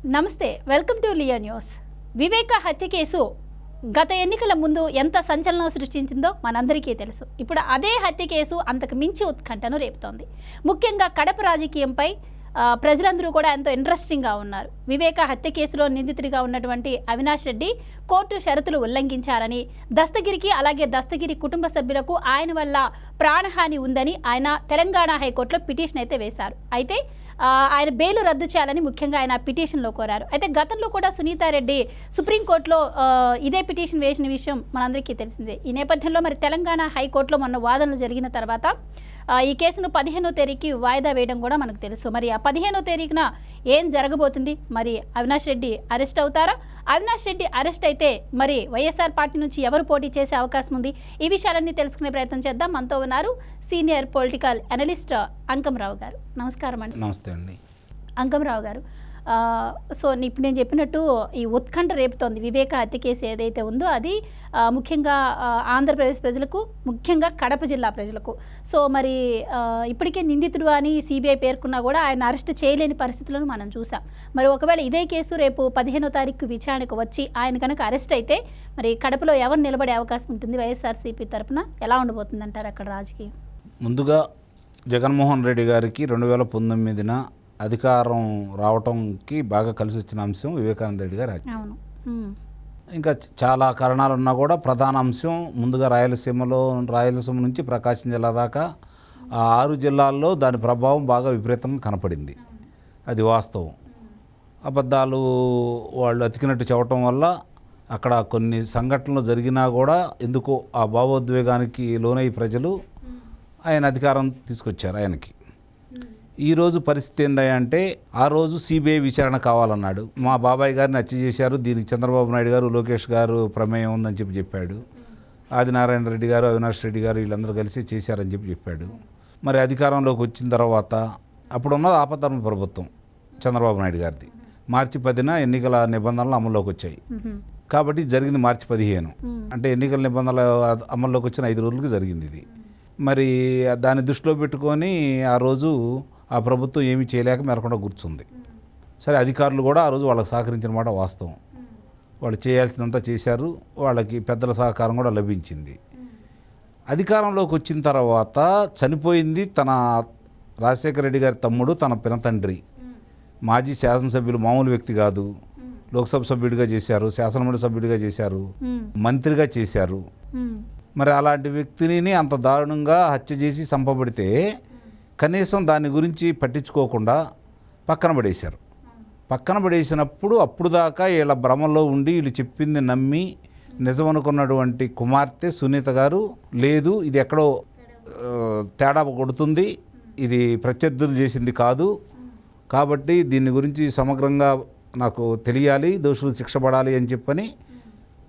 నమస్తే, welcome to Leo news. వివేక హత్య case గత ఎన్నికల ముందు ఎంత సంచలనం సృష్టించిందో మనందరికీ తెలుసు. ఇప్పుడు అదే హత్య కేసు అంతకు మించి ఉత్కంఠను రేపుతోంది. ముఖ్యంగా కడప రాజకీయంపై ప్రజలందరూ కూడా ఎంతో ఇంట్రెస్టింగ్గా ఉన్నారు. వివేక హత్య కేసులో నిందితుడిగా ఉన్నటువంటి అవినాష్ రెడ్డి కోర్టు షరతులు ఉల్లంఘించారని, దస్తగిరికి అలాగే దస్తగిరి కుటుంబ సభ్యులకు ఆయన వల్ల ప్రాణహాని ఉందని ఆయన తెలంగాణ హైకోర్టులో పిటిషన్ అయితే వేశారు. అయితే ఆయన బెయిల్ రద్దు చేయాలని ముఖ్యంగా ఆయన పిటిషన్లో కోరారు. అయితే గతంలో కూడా సునీతారెడ్డి సుప్రీంకోర్టులో ఇదే పిటిషన్ వేసిన విషయం మనందరికీ తెలిసిందే. ఈ నేపథ్యంలో మరి తెలంగాణ హైకోర్టులో మొన్న వాదనలు జరిగిన తర్వాత ఈ కేసును 15వ తేదీకి వాయిదా వేయడం కూడా మనకు తెలుసు. మరి ఆ 15వ తేదీన ఏం జరగబోతుంది? మరి అవినాష్ రెడ్డి అరెస్ట్ అవుతారా? అవినాష్ రెడ్డి అరెస్ట్ అయితే మరి వైఎస్ఆర్ పార్టీ నుంచి ఎవరు పోటీ చేసే అవకాశం ఉంది? ఈ విషయాలన్నీ తెలుసుకునే ప్రయత్నం చేద్దాం. మనతో ఉన్నారు సీనియర్ పొలిటికల్ అనలిస్ట్ అంకంరావు గారు. నమస్కారం అండి. నమస్తే అండి. అంకంరావు గారు, సో ఇప్పుడు నేను చెప్పినట్టు ఈ ఉత్కంఠ రేపుతోంది వివేక హత్య కేసు ఏదైతే ఉందో అది ముఖ్యంగా ఆంధ్రప్రదేశ్ ప్రజలకు, ముఖ్యంగా కడప జిల్లా ప్రజలకు. సో మరి ఇప్పటికే నిందితుడు అని సిబిఐ పేర్కొన్నా కూడా ఆయన అరెస్ట్ చేయలేని పరిస్థితులను మనం చూసాం. మరి ఒకవేళ ఇదే కేసు రేపు 15వ తారీఖు విచారణకు వచ్చి ఆయన కనుక అరెస్ట్ అయితే మరి కడపలో ఎవరు నిలబడే అవకాశం ఉంటుంది? వైఎస్ఆర్సీపీ తరఫున ఎలా ఉండబోతుంది అంటారు అక్కడ రాజకీయం? ముందుగా జగన్మోహన్ రెడ్డి గారికి 2019 అధికారం రావటంకి బాగా కలిసి వచ్చిన అంశం వివేకానంద రెడ్డి గారి హత్య. ఇంకా చాలా కారణాలు ఉన్నా కూడా ప్రధాన అంశం ముందుగా రాయలసీమ నుంచి ప్రకాశం జిల్లా దాకా ఆ 6 జిల్లాల్లో దాని ప్రభావం బాగా విపరీతంగా కనపడింది. అది వాస్తవం. అబద్ధాలు వాళ్ళు అతికినట్టు చెప్పటం వల్ల అక్కడ కొన్ని సంఘటనలు జరిగినా కూడా ఎందుకో ఆ భావోద్వేగానికి లోనై ప్రజలు ఆయన అధికారం తీసుకొచ్చారు ఆయనకి. ఈరోజు పరిస్థితి ఏంటంటే ఆ రోజు సిబిఐ విచారణ కావాలన్నాడు. మా బాబాయ్ గారిని హత్య చేశారు, దీనికి చంద్రబాబు నాయుడు గారు, లోకేష్ గారు ప్రమేయం ఉందని చెప్పాడు. ఆదినారాయణ రెడ్డి గారు, అవినాష్ రెడ్డి గారు వీళ్ళందరూ కలిసి చేశారని చెప్పాడు. మరి అధికారంలోకి వచ్చిన తర్వాత అప్పుడున్నది ఆపద్ధర్మ ప్రభుత్వం చంద్రబాబు నాయుడు గారిది. మార్చి 10న ఎన్నికల నిబంధనలు అమల్లోకి వచ్చాయి. కాబట్టి జరిగింది మార్చి 15. అంటే ఎన్నికల నిబంధనలు అమల్లోకి వచ్చిన 5 రోజులకు జరిగింది ఇది. మరి దాన్ని దృష్టిలో పెట్టుకొని ఆ రోజు ఆ ప్రభుత్వం ఏమీ చేయలేక మెరకుండా కూర్చుంది. సరే, అధికారులు కూడా ఆ రోజు వాళ్ళకి సహకరించిన మాట వాస్తవం. వాళ్ళు చేయాల్సినంత చేశారు, వాళ్ళకి పెద్దల సహకారం కూడా లభించింది. అధికారంలోకి వచ్చిన తర్వాత చనిపోయింది తన రాజశేఖర రెడ్డి గారి తమ్ముడు, తన పినతండ్రి, మాజీ శాసనసభ్యులు, మామూలు వ్యక్తి కాదు. లోక్సభ సభ్యుడిగా చేశారు, శాసనమండలి సభ్యుడిగా చేశారు, మంత్రిగా చేశారు. మరి అలాంటి వ్యక్తిని అంత దారుణంగా హత్య చేసి చంపబడితే కనీసం దాని గురించి పట్టించుకోకుండా పక్కన పడేశారు. పక్కన పడేసినప్పుడు అప్పుడు దాకా వీళ్ళ భ్రమలో ఉండి వీళ్ళు చెప్పింది నమ్మి నిజమనుకున్నటువంటి కుమార్తె సునీత గారు, లేదు ఇది ఎక్కడో తేడా కొడుతుంది, ఇది ప్రత్యర్థులు చేసింది కాదు, కాబట్టి దీని గురించి సమగ్రంగా నాకు తెలియాలి, దోషులు శిక్ష పడాలి అని చెప్పని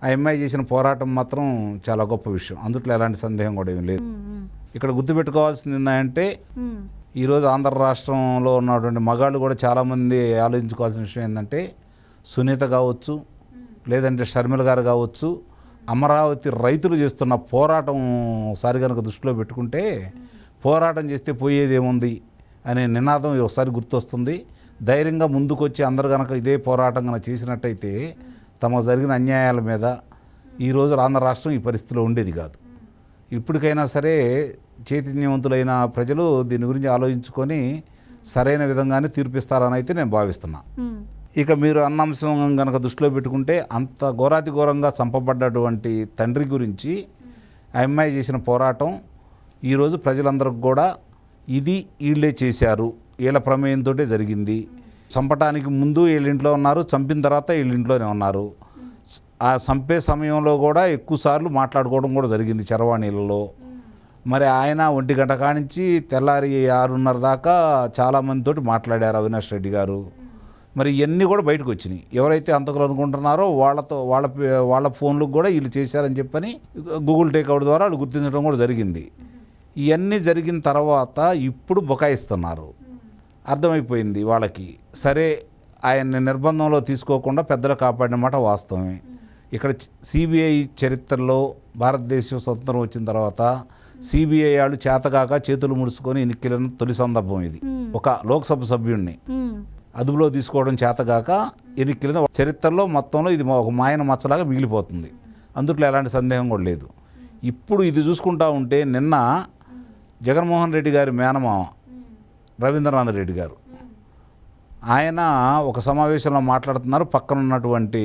ఆ అమ్మాయి చేసిన పోరాటం మాత్రం చాలా గొప్ప విషయం. అందుట్లో ఎలాంటి సందేహం కూడా ఏమీ లేదు. ఇక్కడ గుర్తుపెట్టుకోవాల్సింది ఏంటంటే ఈరోజు ఆంధ్ర రాష్ట్రంలో ఉన్నటువంటి మగాళ్ళు కూడా చాలామంది ఆలోచించుకోవాల్సిన విషయం ఏంటంటే సునీత కావచ్చు, లేదంటే షర్మిల గారు కావచ్చు, అమరావతి రైతులు చేస్తున్న పోరాటం ఒకసారి కనుక దృష్టిలో పెట్టుకుంటే పోరాటం చేస్తే పోయేది ఏముంది అనే నినాదం ఒకసారి గుర్తొస్తుంది. ధైర్యంగా ముందుకొచ్చి అందరు కనుక ఇదే పోరాటం కనుక చేసినట్టయితే తమకు జరిగిన అన్యాయాల మీద ఈరోజు ఆంధ్ర రాష్ట్రం ఈ పరిస్థితిలో ఉండేది కాదు. ఇప్పటికైనా సరే చైతన్యవంతులైన ప్రజలు దీని గురించి ఆలోచించుకొని సరైన విధంగానే తీర్పిస్తారని అయితే నేను భావిస్తున్నా. ఇక మీరు అన్న అంశం కనుక దృష్టిలో పెట్టుకుంటే అంత ఘోరాతి ఘోరంగా చంపబడ్డటువంటి తండ్రి గురించి ఆ అమ్మాయి చేసిన పోరాటం ఈరోజు ప్రజలందరికీ కూడా ఇది వీళ్ళే చేశారు, వీళ్ళ ప్రమేయంతో జరిగింది, చంపటానికి ముందు వీళ్ళింట్లో ఉన్నారు, చంపిన తర్వాత వీళ్ళింట్లోనే ఉన్నారు, ఆ చంపే సమయంలో కూడా ఎక్కువసార్లు మాట్లాడుకోవడం కూడా జరిగింది చరవాణిలలో. మరి ఆయన 1 గంట కానించి తెల్లారి 6:30 దాకా చాలామందితోటి మాట్లాడారు అవినాష్ రెడ్డి గారు. మరి ఇవన్నీ కూడా బయటకు వచ్చినాయి. ఎవరైతే అంతకులు అనుకుంటున్నారో వాళ్ళ ఫోన్లకు కూడా వీళ్ళు చేశారని చెప్పని గూగుల్ టేక్అవుట్ ద్వారా వాళ్ళు గుర్తించడం కూడా జరిగింది. ఇవన్నీ జరిగిన తర్వాత ఇప్పుడు బుకాయిస్తున్నారు. అర్థమైపోయింది వాళ్ళకి. సరే, ఆయన్ని నిర్బంధంలో తీసుకోకుండా పెద్దలు కాపాడిన మాట వాస్తవమే. ఇక్కడ సిబిఐ చరిత్రలో భారతదేశం స్వతంత్రం వచ్చిన తర్వాత సిబిఐ వాళ్ళు చేతగాక చేతులు ముడుచుకొని ఎన్నికలను తొలి సందర్భం ఇది. ఒక లోక్సభ సభ్యుడిని అదుపులో తీసుకోవడం చేతగాక ఎన్నికల చరిత్రలో మొత్తంలో ఇది ఒక మాయన మచ్చలాగా మిగిలిపోతుంది. అందుట్లో ఎలాంటి సందేహం కూడా లేదు. ఇప్పుడు ఇది చూసుకుంటా ఉంటే నిన్న జగన్మోహన్ రెడ్డి గారి మేనమామ రవీంద్రనాథ్ రెడ్డి గారు ఆయన ఒక సమావేశంలో మాట్లాడుతున్నారు. పక్కన ఉన్నటువంటి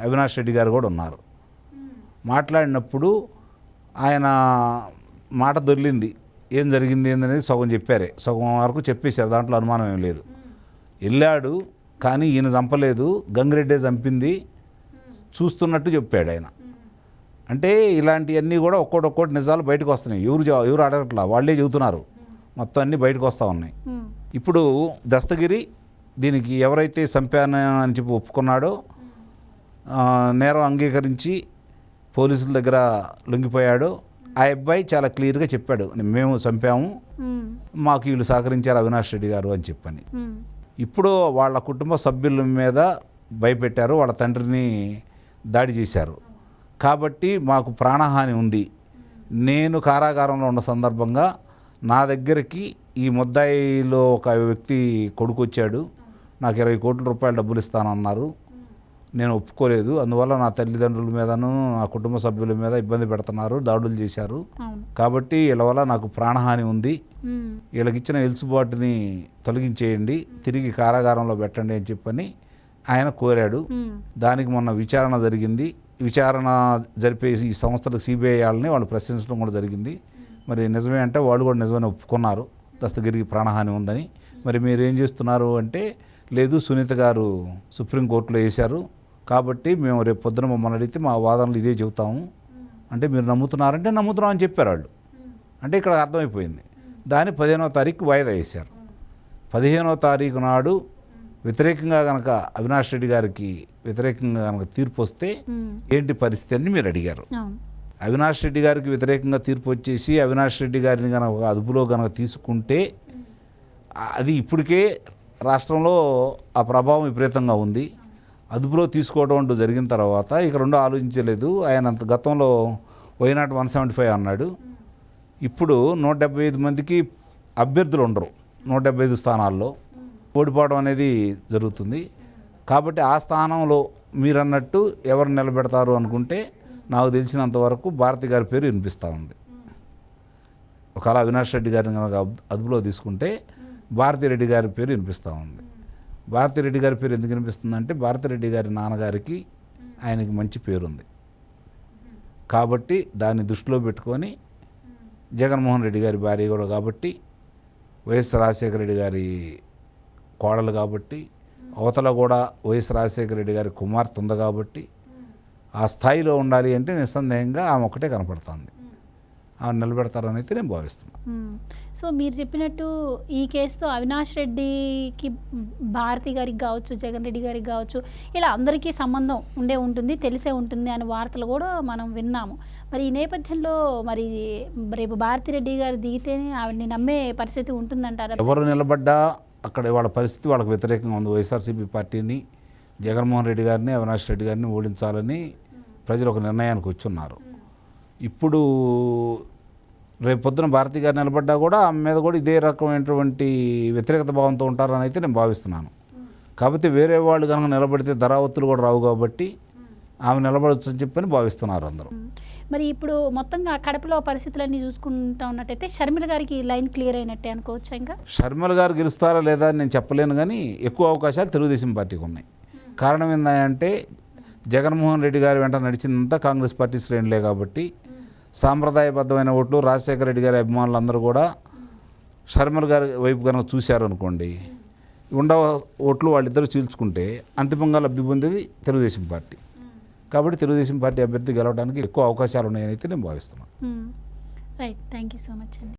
అవినాష్ రెడ్డి గారు కూడా ఉన్నారు. మాట్లాడినప్పుడు ఆయన మాట దొర్లింది. ఏం జరిగింది ఏందనేది సగం చెప్పారే, సగం వరకు చెప్పేశారు. దాంట్లో అనుమానం ఏం లేదు. వెళ్ళాడు కానీ ఈయన చంపలేదు, గంగిరెడ్డే చంపింది చూస్తున్నట్టు చెప్పాడు ఆయన. అంటే ఇలాంటివన్నీ కూడా ఒక్కోటి నిజాలు బయటకు వస్తున్నాయి. ఎవరు అడగట్లా, వాళ్ళే చెబుతున్నారు. మొత్తం అన్నీ బయటకు వస్తూ ఉన్నాయి. ఇప్పుడు దస్తగిరి దీనికి ఎవరైతే చంపాను అని చెప్పి ఒప్పుకున్నాడో నేరం అంగీకరించి పోలీసుల దగ్గర లొంగిపోయాడో ఆ అబ్బాయి చాలా క్లియర్గా చెప్పాడు, మేము చంపాము, మాకు వీళ్ళు సహకరించారు అవినాష్ రెడ్డి గారు అని చెప్పని. ఇప్పుడు వాళ్ళ కుటుంబ సభ్యుల మీద భయపెట్టారు, వాళ్ళ తండ్రిని దాడి చేశారు. కాబట్టి మాకు ప్రాణహాని ఉంది. నేను కారాగారంలో ఉన్న సందర్భంగా నా దగ్గరికి ఈ ముద్దాయిలో ఒక వ్యక్తి కొడుకు వచ్చాడు, నాకు 20 కోట్ల రూపాయలు డబ్బులు ఇస్తానన్నారు. నేను ఒప్పుకోలేదు. అందువల్ల నా తల్లిదండ్రుల మీదను నా కుటుంబ సభ్యుల మీద ఇబ్బంది పెడుతున్నారు, దాడులు చేశారు. కాబట్టి వీళ్ళ వల్ల నాకు ప్రాణహాని ఉంది. వీళ్ళకి ఇచ్చిన వెలుసుబాటుని తొలగించేయండి, తిరిగి కారాగారంలో పెట్టండి అని చెప్పని ఆయన కోరాడు. దానికి మొన్న విచారణ జరిగింది. విచారణ జరిపేసి ఈ సంస్థలకు సిబిఐ వాళ్ళని వాళ్ళు ప్రశ్నించడం కూడా జరిగింది. మరి నిజమే అంటే వాళ్ళు కూడా నిజమని ఒప్పుకున్నారు, దస్తగిరికి ప్రాణహాని ఉందని. మరి మీరు ఏం చేస్తున్నారు అంటే, లేదు సునీత గారు సుప్రీంకోర్టులో వేశారు కాబట్టి మేము రేపు పొద్దున మమ్మల్ని అడిగితే మా వాదనలు ఇదే చెబుతాము అంటే మీరు నమ్ముతున్నారంటే నమ్ముతున్నాం అని చెప్పారు వాళ్ళు. అంటే ఇక్కడ అర్థమైపోయింది. దాన్ని 15వ తారీఖు వాయిదా వేశారు. 15వ తారీఖు నాడు వ్యతిరేకంగా కనుక అవినాష్ రెడ్డి గారికి వ్యతిరేకంగా కనుక తీర్పు వస్తే ఏంటి పరిస్థితి అని మీరు అడిగారు. అవినాష్ రెడ్డి గారికి వ్యతిరేకంగా తీర్పు వచ్చేసి అవినాష్ రెడ్డి గారిని కనుక అదుపులో కనుక తీసుకుంటే అది ఇప్పటికే రాష్ట్రంలో ఆ ప్రభావం విపరీతంగా ఉంది. అదుపులో తీసుకోవడం అంటూ జరిగిన తర్వాత ఇక రెండో ఆలోచించలేదు. ఆయన అంత గతంలో వైనాట్ 175 అన్నాడు. ఇప్పుడు 175 మందికి అభ్యర్థులు ఉండరు. 175 స్థానాల్లో ఓడిపోవడం అనేది జరుగుతుంది. కాబట్టి ఆ స్థానంలో మీరన్నట్టు ఎవరు నిలబెడతారు అనుకుంటే నాకు తెలిసినంతవరకు భారతి గారి పేరు వినిపిస్తూ ఉంది. ఒకవేళ అవినాష్ రెడ్డి గారిని కనుక అదుపులో తీసుకుంటే భారతిరెడ్డి గారి పేరు వినిపిస్తూ ఉంది. భారతిరెడ్డి గారి పేరు ఎందుకు వినిపిస్తుందంటే భారతిరెడ్డి గారి నాన్నగారికి ఆయనకి మంచి పేరుంది. కాబట్టి దాన్ని దృష్టిలో పెట్టుకొని జగన్మోహన్ రెడ్డి గారి భార్య కూడా కాబట్టి, వైఎస్ రాజశేఖర రెడ్డి గారి కోడలు కాబట్టి, అవతల కూడా వైఎస్ రాజశేఖర రెడ్డి గారి కుమార్తె ఉంది కాబట్టి ఆ స్థాయిలో ఉండాలి అంటే నిస్సందేహంగా ఆమె ఒకటే కనపడుతుంది. ఆమె నిలబెడతారని అయితే నేను భావిస్తున్నాను. సో మీరు చెప్పినట్టు ఈ కేసుతో అవినాష్ రెడ్డికి భారతి గారికి కావచ్చు, జగన్ రెడ్డి గారికి కావచ్చు, ఇలా అందరికీ సంబంధం ఉంటుంది, తెలిసే ఉంటుంది అనే వార్తలు కూడా మనం విన్నాము. మరి ఈ నేపథ్యంలో మరి రేపు భారతిరెడ్డి గారు దిగితేనే ఆవిడని నమ్మే పరిస్థితి ఉంటుందంటారా? ఎవరు నిలబడ్డా అక్కడ వాళ్ళ పరిస్థితి వాళ్ళకి వ్యతిరేకంగా ఉంది. వైఎస్ఆర్సీపీ పార్టీని, జగన్మోహన్ రెడ్డి గారిని, అవినాష్ రెడ్డి గారిని ఓడించాలని ప్రజలు ఒక నిర్ణయానికి వచ్చున్నారు. ఇప్పుడు రేపు పొద్దున భారతి గారు నిలబడ్డా కూడా ఆమె మీద కూడా ఇదే రకమైనటువంటి వ్యతిరేకత భావంతో ఉంటారని అయితే నేను భావిస్తున్నాను. కాబట్టి వేరే వాళ్ళు కనుక నిలబడితే ధరావత్తులు కూడా రావు కాబట్టి ఆమె నిలబడవచ్చు అని చెప్పని భావిస్తున్నారు అందరూ. మరి ఇప్పుడు మొత్తంగా కడపలో పరిస్థితులన్నీ చూసుకుంటా ఉన్నట్టయితే షర్మిల గారికి లైన్ క్లియర్ అయినట్టే అనుకోవచ్చా? ఇంకా షర్మిల గారు గెలుస్తారా లేదా అని నేను చెప్పలేను, కానీ ఎక్కువ అవకాశాలు తెలుగుదేశం పార్టీకి ఉన్నాయి. కారణం ఏంటంటే జగన్మోహన్ రెడ్డి గారి వెంట నడిచిందంతా కాంగ్రెస్ పార్టీ శ్రేణులే కాబట్టి సాంప్రదాయబద్ధమైన ఓట్లు రాజశేఖర రెడ్డి గారి అభిమానులు అందరూ కూడా షర్మిల గారి వైపు కనుక చూశారు అనుకోండి, ఉండవ ఓట్లు వాళ్ళిద్దరూ చీల్చుకుంటే అంతిమంగా లబ్ధి పొందేది తెలుగుదేశం పార్టీ. కాబట్టి తెలుగుదేశం పార్టీ అభ్యర్థి గెలవడానికి ఎక్కువ అవకాశాలు ఉన్నాయని అయితే నేను భావిస్తున్నాను. Right, thank you so much అండి.